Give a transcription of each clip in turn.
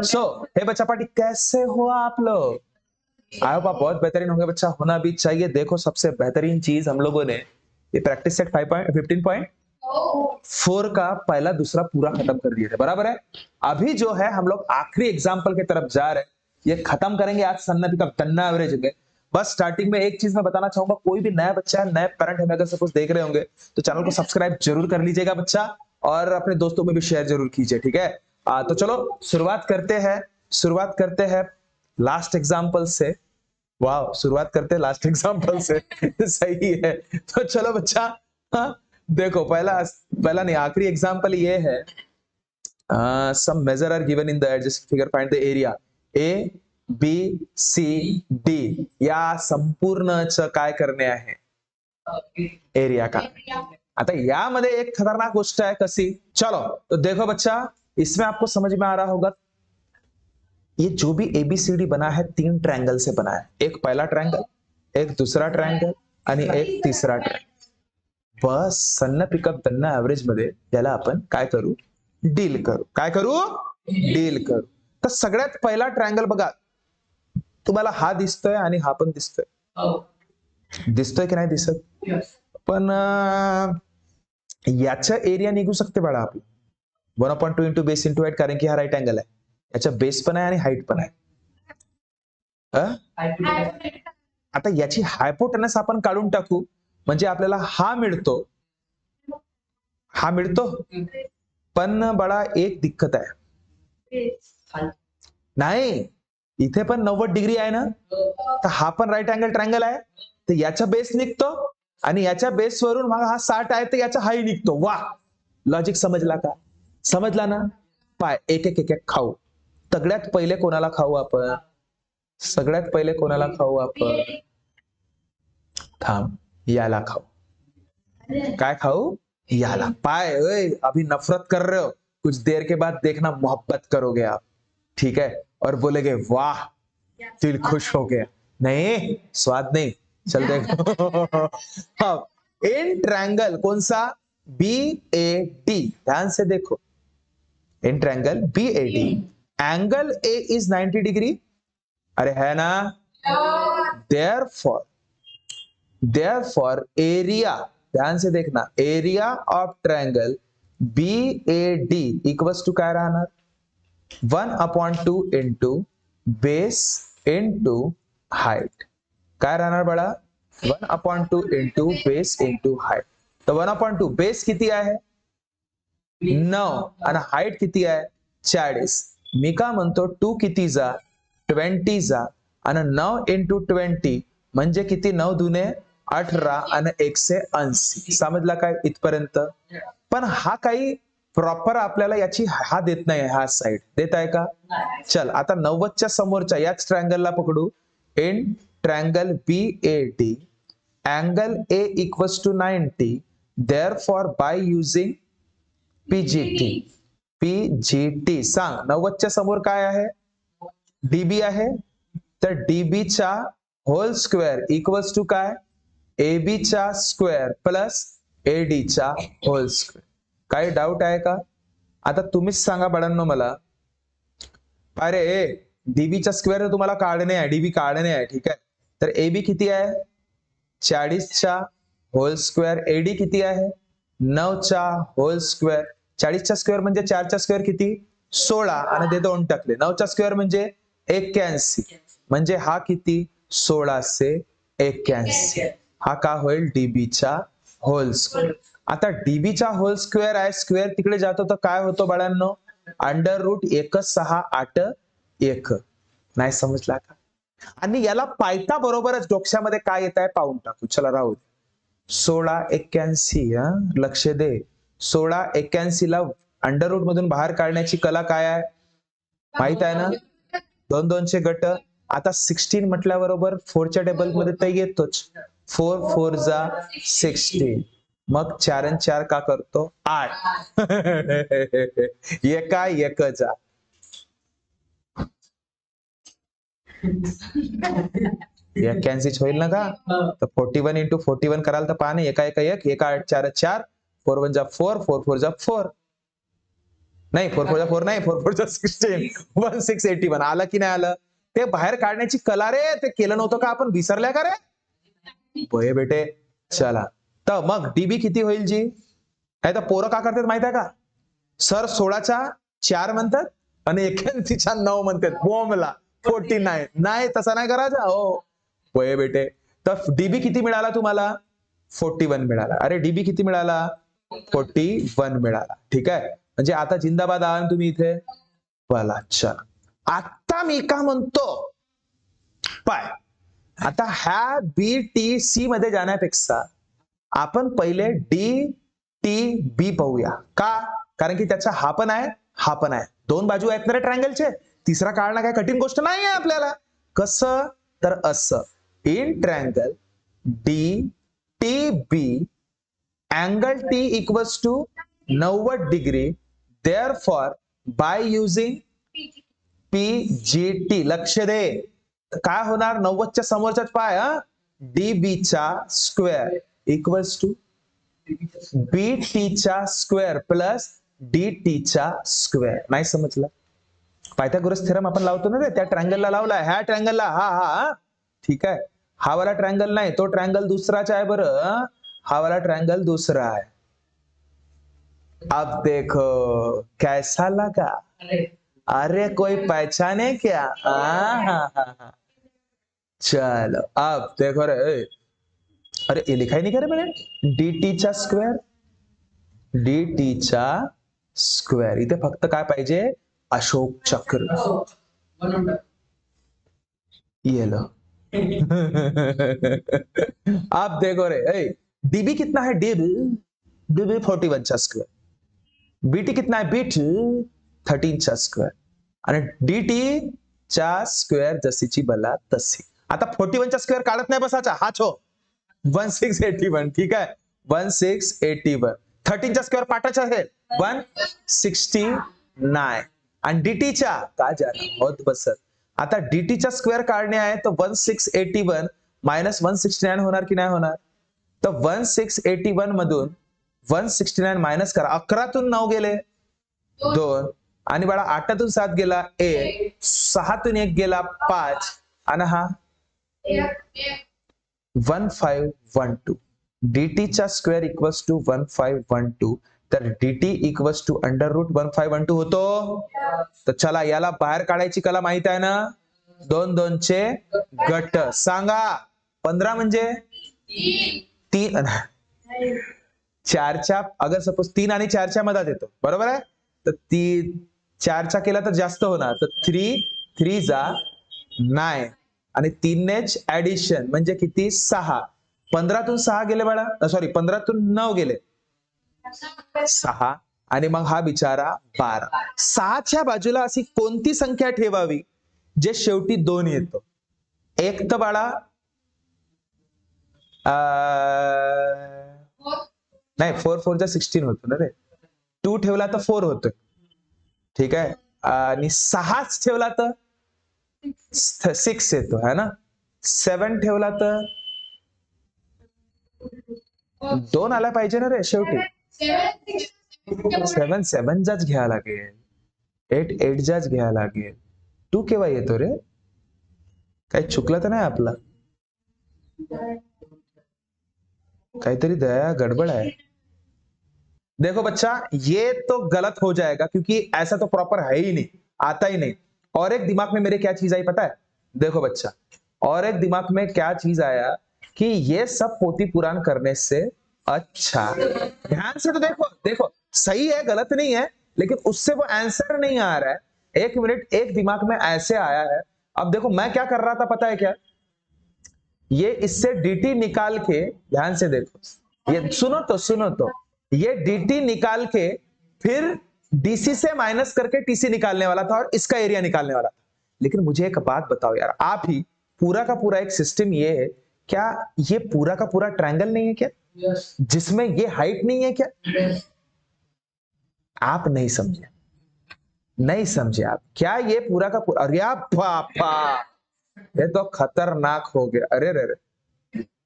So हे बच्चा party कैसे हो आप लोग? आई होप आप बहुत बेहतरीन होंगे बच्चा, होना भी चाहिए। देखो सबसे बेहतरीन चीज हम लोगों ने ये प्रैक्टिस सेट 15.4 का पहला दूसरा पूरा खत्म कर दिया था, बराबर है। अभी जो है हम लोग आखिरी एग्जाम्पल की तरफ जा रहे हैं, ये खत्म करेंगे आज सन्नती का तन्ना एवरेज में। बस स्टार्टिंग में एक चीज मैं बताना चाहूंगा, कोई भी नया बच्चा नए पेरेंट हमें अगर सपोज देख रहे होंगे तो चैनल को सब्सक्राइब जरूर कर लीजिएगा बच्चा, और अपने दोस्तों में भी शेयर जरूर कीजिए, ठीक है। तो चलो शुरुआत करते हैं लास्ट एग्जाम्पल से। वाह, शुरुआत करते हैं लास्ट एग्जाम्पल से सही है। तो चलो बच्चा, देखो पहला नहीं आखिरी एग्जाम्पल ये है। Some measure are given in the adjusting figure, find the area A B C D या संपूर्णचं काय करणे आहे? एरिया का। आता यामध्ये एक खतरनाक गोष्ट है कसी, चलो तो देखो बच्चा, इसमें आपको समझ में आ रहा होगा ये जो भी एबीसीडी बना है 3 ट्रायंगल से बना है। एक पहला ट्रायंगल, एक दूसरा ट्रायंगल आणि एक तिसरा ट्रायंगल। बस सन्न पिकअप दन्ना एव्हरेज मध्ये याला आपण काय करू? डील करू। काय करू? डील करू। तर सगळ्यात पहिला ट्रायंगल बघा, तुम्हाला हा दिसतोय आणि हा पण दिसतोय, दिसतोय की नाही दिसत? पण याचा एरिया निघू शकते बाळा आपलं 1/2 इंटू बेस इंटू हाईट, कारण की हा राईट अँगल आहे, याचा बेस पण आहे आणि हाईट पण आहे। आता याची हायपोटेनस आपण काढून टाकू, म्हणजे आपल्याला हा मिळतो, हा मिळतो। पण बाळा एक दिक्कत आहे, नाही इथे पण 90 डिग्री आहे ना, तर हा पण राईट अँगल ट्रायंगल आहे, तर याचा बेस निघतो आणि याच्या बेस वरून मग हा 60 आहे तर याचा हाई निघतो। वाह, लॉजिक समजला का? समजला ना? पाय एक एक एक एक खाऊ। सगळ्यात पहिले कोणाला खाऊ आपण? सगळ्यात पहिले कोणाला खाऊ आपण? थांब, याला खाऊ। काय खाऊ? याला। पाय ओए, अभी नफरत कर रहे हो, कुछ देर के बाद देखना मोहब्बत करोगे आप, ठीक है, और बोलेगे वाह दिल खुश हो गया। नहीं, स्वाद नहीं, चल देखो। हाँ, इन ट्रायंगल कौन सा? बी ए डी, ध्यान से देखो, in triangle B A D angle A is 90 degree, अरे है ना? देयरफॉर एरिया, ध्यान से देखना, area of triangle B A D equals to काय राहणार? 1/2 इंटू बेस इंटू हाइट। काय राहणार बाळा? 1/2 इंटू बेस इंटू हाइट। तो 1/2 बेस किती आहे? 9 आणि हाइट किती आहे? 40। मी का म्हणतो 2 किती जा? 20 जा, आणि 9 इंटू 20 म्हणजे किती? 9 दुने 18 आणि 180। समजला काय इथपर्यंत? पण हा काही प्रॉपर आपल्याला याची हा देत नाही, हा साइड देत आहे का? चल आता 90च्या समोरच्या याच ट्रायंगलला पकडू। In triangle B A D angle A equals to 90, therefore by using PGT सांग 90च्या समोर काय आहे? डीबी आहे, तर डीबी चा होल स्क्वेअर इक्वल्स टू काय? एबी चा स्क्वेअर प्लस एडी चा होल स्क्वेअर। काही डाऊट आहे का? आता तुम्हीच सांगा बाळांनो मला। अरे डीबी चा स्क्वेअर तुम्हाला काढणे आहे, डीबी काढणे आहे, ठीक आहे। तर एबी किती आहे? 40 चा होल स्क्वेअर, एडी किती आहे? 9 चा होल स्क्वेअर। 40 चा स्क्वेअर म्हणजे 4 चा स्क्वेअर किती? 16 आणि ते 2 टाकले। 9 चा स्क्वेअर म्हणजे 81, म्हणजे हा किती? 1681। हा का होईल? डीबी चा होल स्क्वेअर। आता डीबी चा होल स्क्वेअर आहे, स्क्वेअर तिकडे जातो तर काय होतो बाळांनो? √1681। नाही समजला का? आणि याला पायता बरोबरच डोक्यामध्ये काय येत आहे पाहून टाकू, चला राहू दे। 1681, लक्ष दे, 1681 ला अंडररूट मधून बाहेर काढण्याची कला काय आहे माहित आहे ना? 2 2चे गट। आता 16 म्हटल्याबरोबर 4च्या टेबल मध्ये तर येतोच, 4 4 जा 16, मग 4 आणि 4 का करतो? 8। एका एकचा 81 होईल ना का? तर 41 इंटू 41 कराल तर पहा ना, एका 1 एका 8 4 4, 4 1 जा 4, 4 4 जा 4। नाही 4 नाही 4 16 1681 आलं की नाही आलं? ते बाहेर काढण्याची कला रे, ते केलं नव्हतं का आपण, विसरल्या का रे बये बेटे? चला तर मग डीबी किती होईल जी? नाही तर पोरं का करतात माहित आहे का, सर 16च्या 4 म्हणतात आणि 81च्या 9 म्हणतात, बॉम्बला 49. नाही तसा नाही करायचा हो बये बेटे. तर डीबी किती मिळाला तुम्हाला? 41 मिळाला. अरे डीबी किती मिळाला? 41 मिळाला. ठीक आहे, म्हणजे आता जिंदाबाद आहात तुम्ही इथे. बोला चला. आता मी का म्हणतो पाय, आता ह्या BTC मध्ये जाण्यापेक्षा आपण पहिले DTB पाहूया. का? कारण की त्याचा हा पण आहे, हा पण आहे, दोन बाजू आहेत ना रे ट्रायंगलचे. तिसरा काढणं काय कठीण गोष्ट नाही आहे आपल्याला. कसं? तर असं, in triangle DTB angle T equals to 90 degree, therefore by using PGT, लक्ष दे काय होणार, 90च्या समोरच्याच पाय DB चा स्क्वेअर इक्वल्स टू BT चा स्क्वेअर प्लस DT चा स्क्वेअर. नाही समजलं? पायथागोरस थेरम आपण लावतो ना रे, त्या ट्रायंगलला लावला, ह्या ट्रायंगलला. हा ठीक आहे, हा वाला ट्रायंगल नाही, तो ट्रायंगल दुसराच आहे बरं, हा वाला ट्रायंगल दूसरा है. अब देखो कैसा लगा? अरे कोई पहचाने क्या? हाँ. चलो अब देखो रे, अरे ये लिखा ही नहीं करे मैंने, DT चा स्क्वेअर, DT चा स्क्वेअर. इथे फक्त काय पाहिजे? अशोक चक्र. ये लो. आप देखो रे, डीबी कितना है? डीबी 41 चा स्क्वेअर. बीटी कितना है? बीटी 13 चा स्क्वेअर. आणि DT चा स्क्वेअर जशीची बला तशी. आता 41 चा स्क्वेअर काढत नाही बसाचा, हा छो 1681. ठीक आहे, 1681. 13 चा स्क्वेअर पाठाचा आहे 169. आणि DT चा काय जाना होत बसत. आता DT चा स्क्वेअर काढणे आहे, तर 1681 मायनस 169 होणार की नाही होणार? तर 1681 मधून 169 मायनस करा. 11तून 9 गेले 2, आणि बाळा 8तून 7 गेला 1, 6तून 1 गेला 5, आणि हा 1512. DT चा स्क्वेअर इक्वल्स टू 1512. तर DT equals to under root 1512 होतो. तर चला याला बाहेर काढायची कला माहित आहे ना, 2 2 चे गट. सांगा 15 म्हणजे 3, 4च्या, अगर सपोज 3 आणि 4च्या मधात येतो, बरोबर आहे, तर 4चा केला तर जास्त होणार, तर 3 3 जा 9, आणि 3 नेच ऍडिशन म्हणजे किती? 6. 15तून 6 गेले बाळा, सॉरी 15तून 9 गेले 6, आणि मग हा बिचारा 12. 6च्या बाजूला अशी कोणती संख्या ठेवावी जे शेवटी 2 येतो? एक तर बाळा नाही 4 4 जा 16 होतो ना रे, 2 ठेवला तर 4 होतोय. ठीक आहे, आणि 6च ठेवला तर 6 येतो है ना. 7 ठेवला तर 2 आला पाहिजे ना रे शेवटी. 7 7 जाच घ्यायला लागेल, 8 8 जाच घ्यायला लागेल. 2 केव्हा येतो रे? काही चुकलं तर नाही आपलं? काहीतरी दया गड़बड़ है. देखो बच्चा, ये तो गलत हो जाएगा क्योंकि ऐसा तो प्रॉपर है ही नहीं, आता ही नहीं. और एक दिमाग में मेरे क्या चीज आई पता है? देखो बच्चा, और एक दिमाग में क्या चीज आया कि ये सब पोथी पुराण करने से अच्छा, ध्यान से तो देखो देखो, सही है गलत नहीं है, लेकिन उससे वो आंसर नहीं आ रहा है. एक मिनट, एक दिमाग में ऐसे आया है. अब देखो मैं क्या कर रहा था पता है क्या? ये इससे DT निकाल के, ध्यान से देखो, ये सुनो तो, ये DT निकाल के फिर DC से माइनस करके TC निकालने वाला था और इसका एरिया निकालने वाला था. लेकिन मुझे एक बात बताओ यार, आप ही पूरा का पूरा एक सिस्टम ये है क्या? ये पूरा का पूरा ट्रायंगल नहीं है क्या? जिसमें ये हाइट नहीं है क्या? आप नहीं समझे, नहीं समझे आप. क्या ये पूरा का पूरा? अरे पापा, ये तो खतरनाक हो गया. अरे रे रे,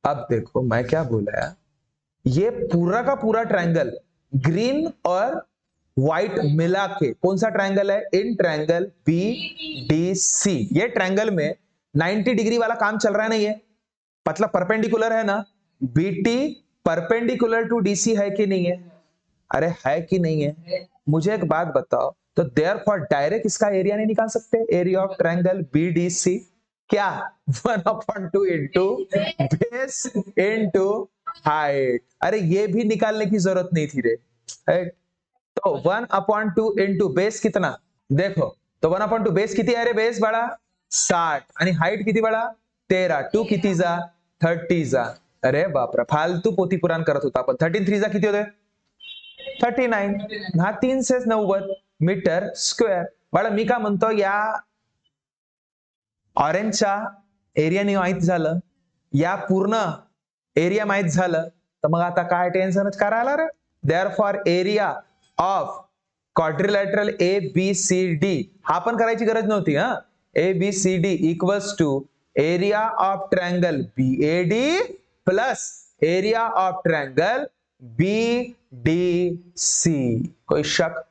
अब देखो मैं क्या बोला यार, ये पूरा का पूरा ट्रायंगल ग्रीन और व्हाइट मिला के कौन सा ट्रायंगल है? In triangle BDC। ये ट्रायंगल में 90 डिग्री वाला काम चल रहा है ना, ये मतलब परपेंडिकुलर है ना। BT परपेंडिकुलर टू DC है कि नहीं है? अरे है कि नहीं है? मुझे एक बात बताओ, तो देयरफॉर डायरेक्ट इसका एरिया नहीं निकाल सकते? एरिया ऑफ ट्रायंगल BDC क्या? 1/2 इंटू बेस इंटू हाइट। अरे ये भी निकालने की जरूरत नहीं थी रे। तो 1/2 इंटू बेस कितना? देखो तो 1/2 बेस किती आहे रे? बेस बाळा 60 आणि हाइट किती बाळा? 13। 2 किती जा? 30 जा। अरे बापरे, फालतू पोती पुराण करत होता आपण। 13 3 जा किती होते? 39। हा 3 से 90 मीटर स्क्वेअर। बाळा मी काय म्हणतो, या ऑरेंजचा एरिया नाही माहित झालं, या पूर्ण एरिया माहित झालं, तर मग आता काय टेन्शनच करायला रे। Therefore area of quadrilateral ABCD हा पण करायची गरज नव्हती हा। ABCD equals to area of triangle BAD plus area of triangle BDC। कोई शक?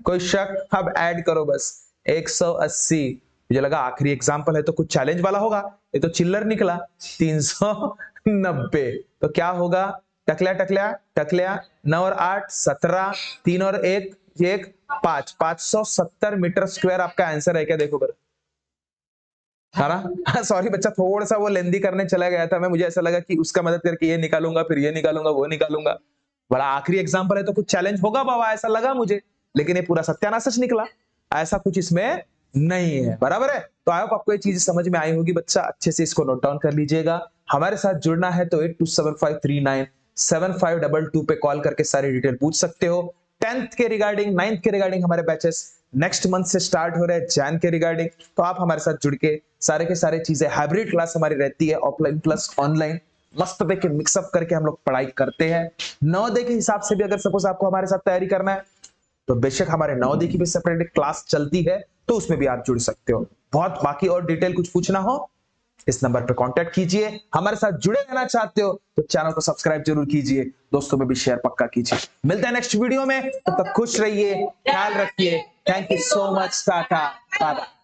कोई शक? अब ऐड करो बस 180। मुझे लगा आखिरी एग्जाम्पल है तो कुछ चैलेंज वाला होगा, ये तो चिल्लर निकला। 390। तो क्या होगा? टकल्या टकल्या टकल्या 9 और 8 17, 3 और 1 5 570 मीटर स्क्वायर आपका आंसर है क्या? देखो बर, है ना। सॉरी बच्चा, थोड़ा सा वो लेंदी करने चला गया था मैं, मुझे ऐसा लगा कि उसका मदद करके ये निकालूंगा, फिर ये निकालूंगा, वो निकालूंगा। बड़ा आखिरी एग्जाम्पल है तो कुछ चैलेंज होगा बाबा, ऐसा लगा मुझे, लेकिन ये पूरा सत्यानाश निकला। ऐसा कुछ इसमें नहीं है, बराबर है। तो आई होप आपको ये चीज समझ में आई होगी बच्चा, अच्छे से इसको नोट डाउन कर लीजिएगा। हमारे साथ जुड़ना है तो 8275397522 पे कॉल करके सारी डिटेल पूछ सकते हो। 10th के रिगार्डिंग, 9th के रिगार्डिंग हमारे बैचेस नेक्स्ट मंथ से स्टार्ट हो रहे हैं, जैन के रिगार्डिंग। तो आप हमारे साथ जुड़ के सारे के सारे चीजें, हाइब्रिड क्लास हमारी रहती है, ऑफलाइन प्लस ऑनलाइन, मस्त पे मिक्सअप करके हम लोग पढ़ाई करते हैं। नवोदय के हिसाब से भी अगर सपोज आपको हमारे साथ तैयारी करना है तो बेशक हमारे नवोदय की भी सेपरेट क्लास चलती है, तो उसमें भी आप जुड़ सकते हो। बहुत बाकी और डिटेल कुछ पूछना हो इस नंबर पर कांटेक्ट कीजिए। हमारे साथ जुड़े रहना चाहते हो तो चैनल को सब्सक्राइब जरूर कीजिए, दोस्तों में भी शेयर पक्का कीजिए। मिलते हैं नेक्स्ट वीडियो में, तब तक खुश रहिए, ख्याल रखिए। Thank you so much, tata bye bye.